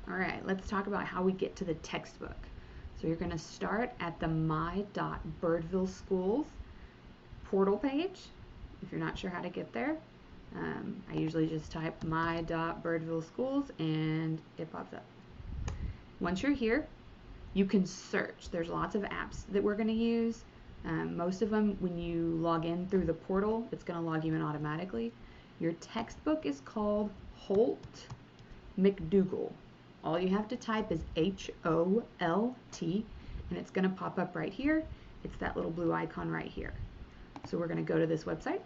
All right, let's talk about how we get to the textbook. So you're going to start at the my.birdville schools portal page. If you're not sure how to get there, I usually just type my.birdville schools and it pops up. Once you're here, you can search. There's lots of apps that we're going to use. Most of them, when you log in through the portal, it's going to log you in automatically. Your textbook is called Holt McDougal. All you have to type is H-O-L-T, and it's going to pop up right here. It's that little blue icon right here. So we're going to go to this website,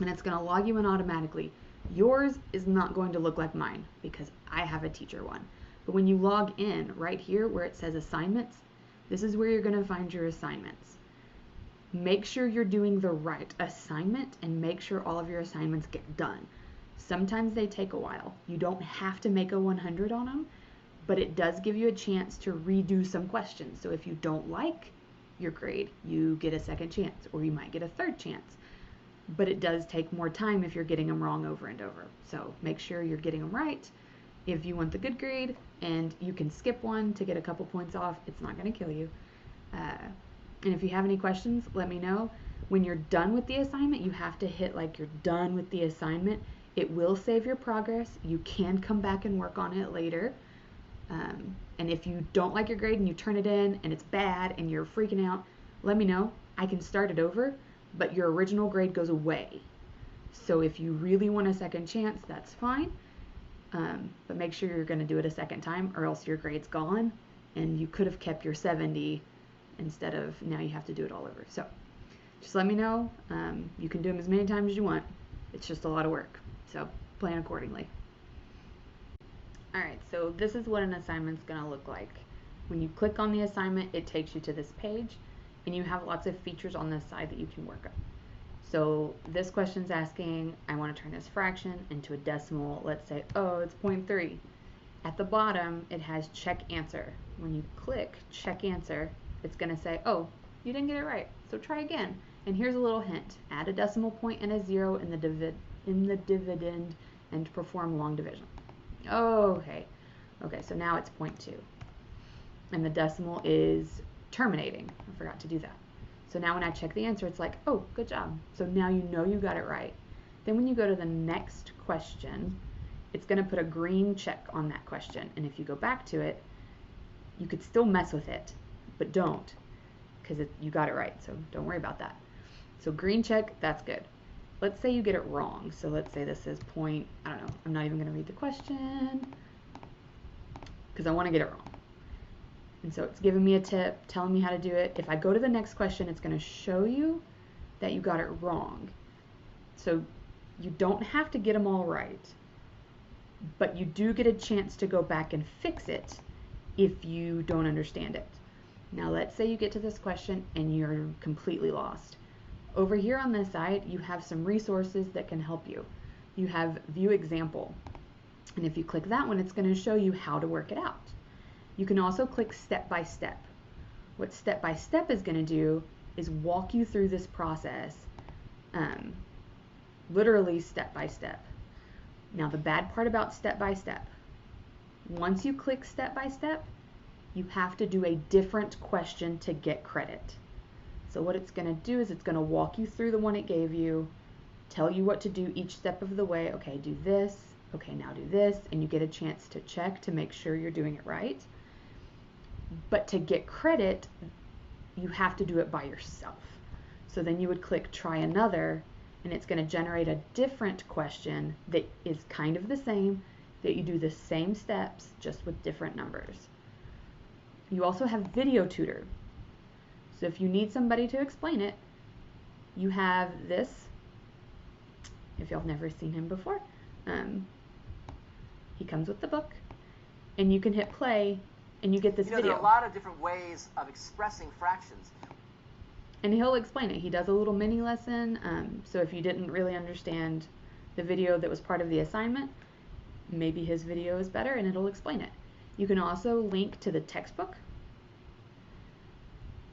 and it's going to log you in automatically. Yours is not going to look like mine because I have a teacher one. But when you log in right here where it says assignments, this is where you're going to find your assignments. Make sure you're doing the right assignment and make sure all of your assignments get done. Sometimes they take a while. You don't have to make a 100 on them, but it does give you a chance to redo some questions. So if you don't like your grade, you get a second chance, or you might get a third chance. But it does take more time if you're getting them wrong over and over. So make sure you're getting them right. If you want the good grade and you can skip one to get a couple points off, it's not going to kill you. And if you have any questions, let me know. When you're done with the assignment, you have to hit like you're done with the assignment. It will save your progress. You can come back and work on it later. And if you don't like your grade and you turn it in and it's bad and you're freaking out, let me know. I can start it over, but your original grade goes away. So if you really want a second chance, that's fine. But make sure you're going to do it a second time or else your grade's gone and you could have kept your 70 instead of now you have to do it all over. So just let me know. You can do them as many times as you want. It's just a lot of work. So plan accordingly. Alright, so this is what an assignment's going to look like. When you click on the assignment, it takes you to this page, and you have lots of features on this side that you can work on. So this question's asking, I want to turn this fraction into a decimal. Let's say, oh, it's 0.3. At the bottom, it has check answer. When you click check answer, it's going to say, oh, you didn't get it right, so try again. And here's a little hint. Add a decimal point and a 0 in the dividend and perform long division. Okay, so now it's 0.2. And the decimal is terminating. I forgot to do that. So now when I check the answer, it's like, oh, good job. So now you know you got it right. Then when you go to the next question, it's going to put a green check on that question. And if you go back to it, you could still mess with it, but don't, because you got it right. So don't worry about that. So green check, that's good. Let's say you get it wrong. So let's say this is point, I don't know, I'm not even going to read the question because I want to get it wrong. And so it's giving me a tip, telling me how to do it. If I go to the next question, it's going to show you that you got it wrong. So you don't have to get them all right, but you do get a chance to go back and fix it if you don't understand it. Now let's say you get to this question and you're completely lost. Over here on this side, you have some resources that can help you. You have view example. And if you click that one, it's going to show you how to work it out. You can also click step by step. What step by step is going to do is walk you through this process, literally step by step. Now the bad part about step by step, once you click step by step, you have to do a different question to get credit. So what it's going to do is it's going to walk you through the one it gave you, tell you what to do each step of the way. Okay, do this. Okay, now do this. And you get a chance to check to make sure you're doing it right. But to get credit, you have to do it by yourself. So then you would click try another, and it's going to generate a different question that is kind of the same, that you do the same steps, just with different numbers. You also have video tutor. So if you need somebody to explain it, you have this. If y'all have never seen him before, he comes with the book, and you can hit play, and you get this video. There are a lot of different ways of expressing fractions. And he'll explain it. He does a little mini lesson, so if you didn't really understand the video that was part of the assignment, maybe his video is better, and it'll explain it. You can also link to the textbook.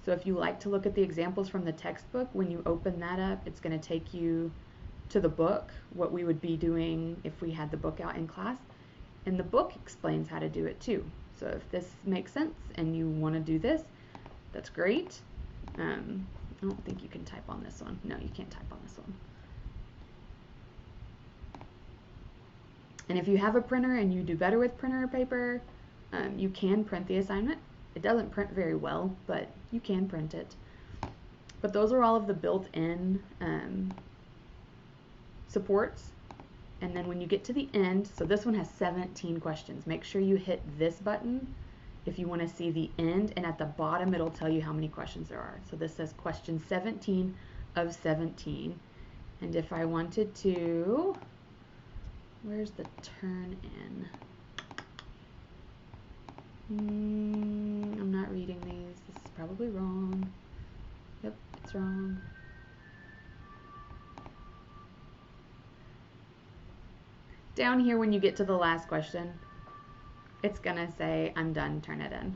So if you like to look at the examples from the textbook, when you open that up, it's going to take you to the book, what we would be doing if we had the book out in class. And the book explains how to do it too. So if this makes sense and you want to do this, that's great. I don't think you can type on this one. No, you can't type on this one. And if you have a printer and you do better with printer or paper, you can print the assignment. It doesn't print very well, but you can print it. But those are all of the built-in supports. And then when you get to the end, so this one has 17 questions. Make sure you hit this button if you want to see the end, and at the bottom it'll tell you how many questions there are. So this says question 17 of 17. And if I wanted to, where's the turn in? I'm not reading these. This is probably wrong. Yep, it's wrong. Down here when you get to the last question, it's gonna say, I'm done, turn it in.